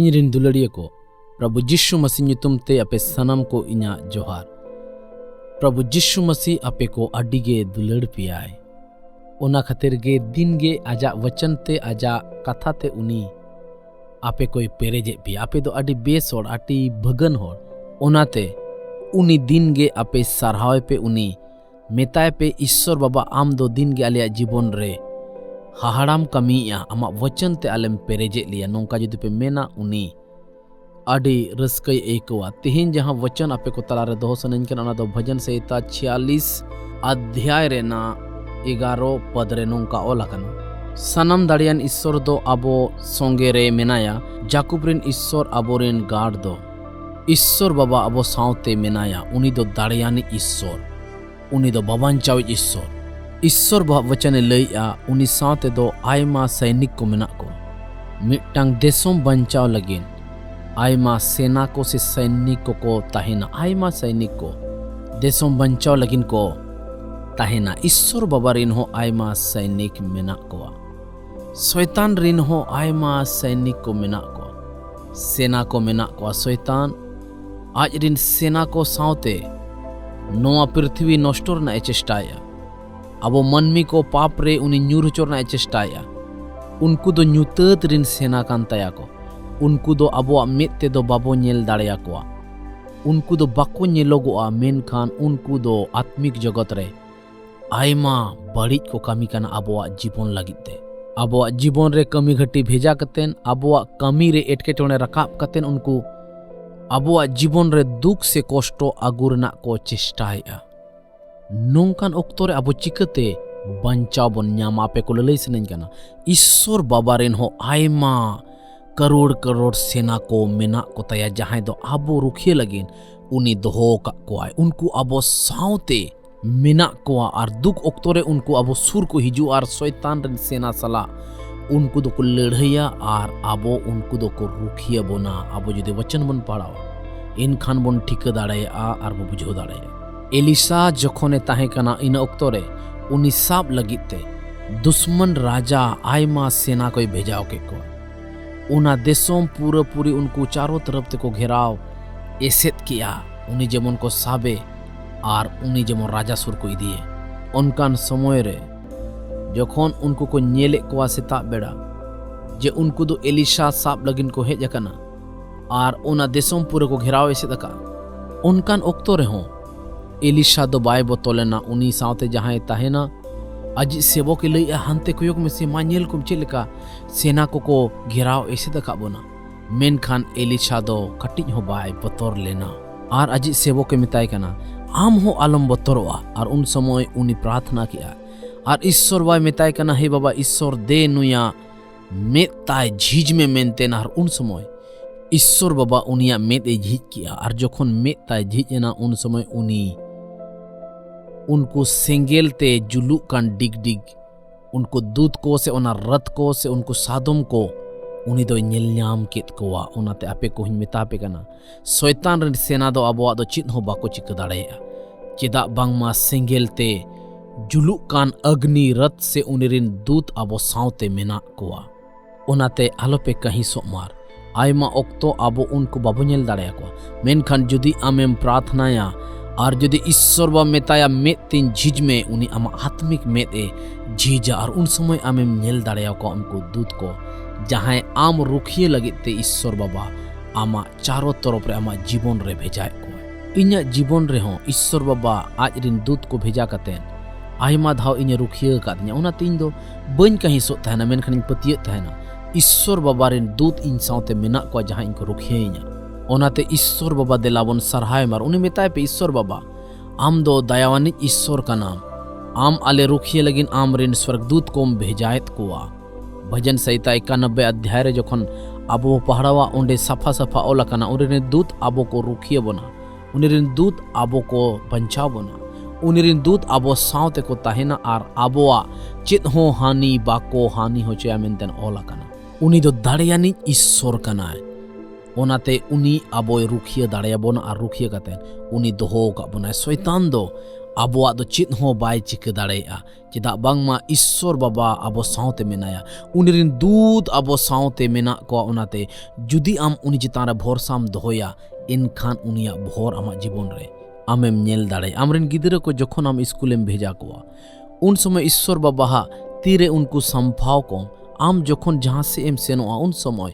ᱤᱧᱨᱮᱱ ᱫᱩᱞᱟᱹᱲᱤᱭᱟᱹ ᱠᱚ, ᱯᱨᱚᱵᱷᱩ ᱡᱤᱥᱩ ᱢᱟᱥᱤ ᱧᱩᱛᱩᱢ ᱛᱮ ᱟᱯᱮ ᱥᱟᱱᱟᱢ ᱠᱚ ᱤᱧᱟᱹᱜ ᱡᱚᱦᱟᱨ। ᱯᱨᱚᱵᱷᱩ ᱡᱤᱥᱩ ᱢᱟᱥᱤ ᱟᱯᱮ ᱠᱚ ᱟᱹᱰᱤ ᱜᱮ ᱫᱩᱞᱟᱹᱲ ᱯᱮᱭᱟᱭ। ᱚᱱᱟ ᱠᱷᱟᱹᱛᱤᱨ ᱜᱮ ᱫᱤᱱ ᱜᱮ ᱟᱡᱟᱜ ᱣᱟᱪᱚᱱ te ᱟᱡᱟᱜ ᱠᱟᱛᱷᱟ te ᱩᱱᱤ ᱟᱯᱮ ᱠᱚᱭ ᱯᱮᱨᱮᱡᱮᱫ ᱯᱮᱭᱟ। ᱟᱯᱮ ᱫᱚ ᱟᱹᱰᱤ ᱵᱮᱥ ᱦᱚᱲ, ᱟᱹᱰᱤ ᱵᱷᱟᱹᱜᱟᱹᱱ ᱦᱚᱲ। ᱚᱱᱟᱛᱮ ᱩᱱᱤ ᱫᱤन ᱜᱮ ᱟᱯᱮ ᱥᱟᱨᱦᱟᱣ ᱯᱮ, ᱩᱱᱤ ᱢᱮᱛᱟᱭ ᱯᱮ ईश्वर बाबा आम दो दिन गे आलिया जीवन रे हाहाड़ाम कमिया आमा वचन ते आलेम पेरेजे लिया। नोंका जुदी पे मेना उनी आडी रस्कई एकोआ। तिहिन जहां वचन आपे को तलारे दोहो सनन कन ओना दो भजन संहिता 46 अध्याय रे ना 11 पद रे नोंका ओलाकना। सनम दाड़ियान ईश्वर दो आबो संगे रे मेनाया। जाकुब रेन ईश्वर आबोरेन गाड दो ईश्वर बाबा आबो सावते मेनाया। उनी दो दाड़ियानी ईश्वर, उनी दो बाबांचाव ईश्वर। ईश्वर वचने लैया उनी सावते दो आयमा सैनिक को मेना को। मिट्टांग देशों बंचाव लगिन आयमा सेना को से सैनिक को ताहेना। आयमा सैनिक को देशों बंचाव लगिन को ताहेना। ईश्वर बाबा रिन हो आयमा सैनिक मेना को। शैतान रिन हो आयमा सैनिक को मेना को, सेना को मेना को। शैतान आज रिन सेना को सावते नोआ पृथ्वी नष्टोर ना चेष्टाया। अबो मनमी को पाप रे उनी न्यूर चोर ना चेष्टाया। उनको दो न्यूतत रिन सेना कांताया को। उनको दो अबो मेते दो बाबो नेल दाड़िया को। उनको दो बाको नेलोगोआ, मेनखान उनको दो आत्मिक जगत रे आयमा बड़िज को कमी काना। अबोआ जीवन लगिते अबोआ जीवन रे कमी घटी भेजा कतेन, अबोआ कमी रे एटकेटोने रकाब कतेन उनको अबोआ जीवन रे दुख से कष्टो आगुरना को चेष्टाया। नोंकान ऑक्तो रे अबो चिकते बंचाव बन ᱧᱟᱢᱟ। आपे को ललई सनन कना ईश्वर बाबा रेन हो आयमा करोड़ करोड़ सेना को मेना को तया। जहां दो अबो रुखिए लगिन उनी दोहो का कोआय। उनको अबो सावते मेना कोआ और दुख ऑक्तो रे उनको अबो सुर को हिजू और शैतान रेन सेना सला उनको दो को लड़ैया और अबो उनको दो को रुखिए बोना। अबो जुदे वचन बन पढ़ावा इनखान बन ठिका दाड़ाया और बो बुझो दाड़ाया। एलिसा जखोने ताहे कना इन ऑक्तो रे उनी साब लगिते दुश्मन राजा आयमा सेना को भेजाओ के को। उना देशों पूरा पूरी उनको चारों तरफ ते को घेराव एसेत किया। उनी जेमन को साबे और उनी जेमन राजा सुर को दिए। उनकान समय रे जखोन उनको को नेले को सेता बेड़ा जे उनको दो एलिसा साब लगिन को हेज कना और उना देशों पूरे को घेराव एसेत का। उनकान ऑक्तो रे हो एलिसा दो बाय बोतलेना। उनी सावते जहां ताहेना अजी सेबो के लई हानते कोयोग में से मानेल को चेलका सेना को घेराव ऐसे दका बोना। मेनखान एलिसा दो कटिज हो बाय बतौर लेना और अजी सेबो के मिताय कना आम हो आलम बतौरवा। और उन समय उनी प्रार्थना किया और ईश्वर बाय मिताय कना हे बाबा ईश्वर दे नुया मेताय झीज में मेनते ना। और उन समय ईश्वर बाबा उनिया मेत झीज किया और जखन मेताय झीज ना उन समय उनी उनको सेंगेल ते जुलू कान डिग डिग उनको दूध को से ओना रथ को से उनको सादम को उनी दो नेलनाम केत कोवा। ओनाते आपे को हिन मेता पे कना शैतान रे सेना दो अबवा दो चित हो बाको चिक दाड़ेया। चेदा बांगमा सेंगेल ते जुलू कान अग्नि रथ से उनिरिन दूत अबो सावते मेना कोवा। ओनाते आलोपे कहीं सोमार आयमा ऑक्तो अबो उनको बाबो नेल दाड़ेया को। मेनखान जुदी आमेम प्रार्थनाया और जुदी ईश्वर बा मेताया मेत तीन झीज में उनी आमा आत्मिक मेत ए झीजा। और उन समय आमेम नेल दाड़ेया को उनको दूत को जहां आम रुखिए लगिते ईश्वर बाबा आमा चारों तरफ रे आमा जीवन रे भेजाए को। इन्या जीवन रे हो ईश्वर बाबा आज रिन दूत को भेजा कतेन आयमा धाव इन्या रुखिए कादnya। उना तीन दो बन कहीं सो तहना मेनखान इन पतिये तहना ईश्वर बाबा रिन दूत इन सावते मेना को जहां इनको रुखिए इन्या। ओनाते ईश्वर बाबा देलाबन सरहाय मार। उनी मेताय पे ईश्वर बाबा आम दो दयावानी ईश्वर का नाम आम आले रुखिए लगिन आम रिन स्वर्गदूत को भेजायत कोआ। भजन संहिता 91 अध्याय रे जखन आबो पहाड़वा ओंडे सफा सफा ओलाकना उनिरिन दूत आबो को रुखिए बना। उनिरिन दूत आबो को बंचाव बना। उनिरिन दूत आबो सावते को ताहेना और आबोआ चित हो हानि बाको हानि हो चया मेनतेन ओलाकना। उनी दो दाड़ियानी ईश्वर कना। ओनाते उनी आबोय रुखिए दाड़िया बोना और रुखिए कतेन उनी दोहो का बोना। शैतान दो abuak do chit ho bai chika dareya chedak bangma Ishwar Baba abo saute menaya unirin dud abo saute mena ko onate judi am uni chitara bhorsam dohoya enkhan unia bhor ama jibon re amem nyel dare amren gidra ko jokhon am schoolem bheja koa un somoy Ishwar Baba ha tire unku samphaw ko am jokhon jahan se em senoa un somoy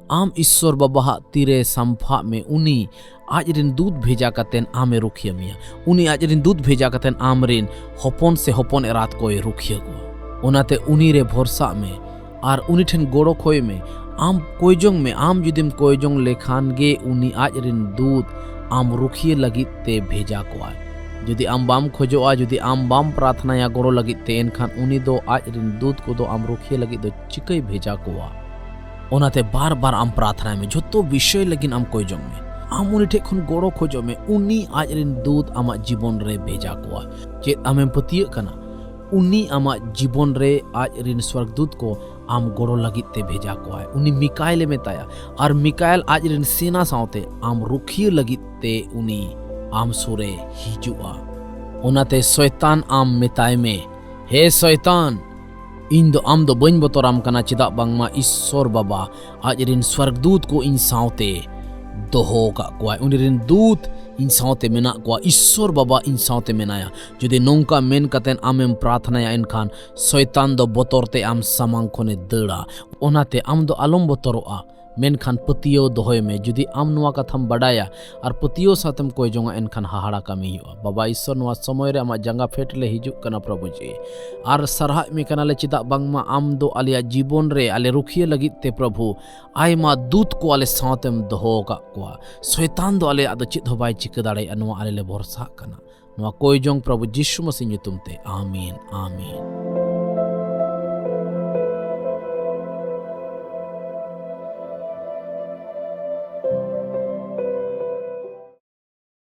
am Ishwar Baba ha tire sampha me uni आजरिन दूध भेजा कतेन आमे रुखिया मिया उनी आजरिन दूध भेजा कतेन आमरिन हपन से हपन एरात कोई रुखिया को ओनाते उनी रे भरोसा में आर उनी ठेन गोड़ो खोय में आम कोयजोंग में आम जुदिम कोयजोंग लेखान गे उनी आजरिन दूध आम रुखिया लगित ते भेजा को आय जुदी आम बाम खोजोआ जुदी आम बाम प्रार्थना या गोड़ो लगित ते एनखान उनी दो आजरिन दूध को दो आम रुखिया लगित दो चिकई भेजा को आ ओनाते बार बार आम प्रार्थना में जोतो विषय लगिन आम कोयजोंग में आम उनी ठेन खन गोड़ो खोजो में उनी आजरिन दूध आमा जीवन रे भेजा कोआ चेत आमें पतिय कना उनी आमा जीवन रे आजरिन स्वर्गदूत को आम गोड़ो लगित ते भेजा कोआ उनी मिकाएल मेताया और मिकाएल आजरिन सेना सावते आम रुखिय लगित ते उनी आम सुरे हिजुआ ओनाते शैतान आम मेताय में हे शैतान इन दो आम दो बन बतोराम कना चिदा बांगमा Ishwar Baba आजरिन स्वर्गदूत को इन सावते दोहो का कोई उनिरिन दूत इन सावते मेना कोई Ishwar Baba इन सावते मेनाया जुदे नोंका मेन कतेन आमेम प्रार्थना या इनखान शैतान दो बतोरते आम सामांग कोने दड़ा ओनाते आम दो आलम बतोरोआ मेनखान पतियो दोहोय में जुदी आम नुआ कथम बडाया और पतियो सातम कोई जोंगा एनखान हाहाड़ा कमी हुआ बाबा ईश्वर नुआ समय रे आमा जंगा फेट ले हिजु कना प्रभु जी और सरहा में कना ले चिदा बांगमा आम दो आलिया जीवन रे आले रुखिए लगित ते प्रभु आयमा दूत को आले सातम दोहो का कोआ शैतान दो आले आदो चित होबाय चिक दाड़े नुआ आले ले भरोसा कना नुआ कोई जोंग प्रभु यीशु मसीह ᱧᱩᱛᱩᱢ ᱛᱮ आमीन आमीन।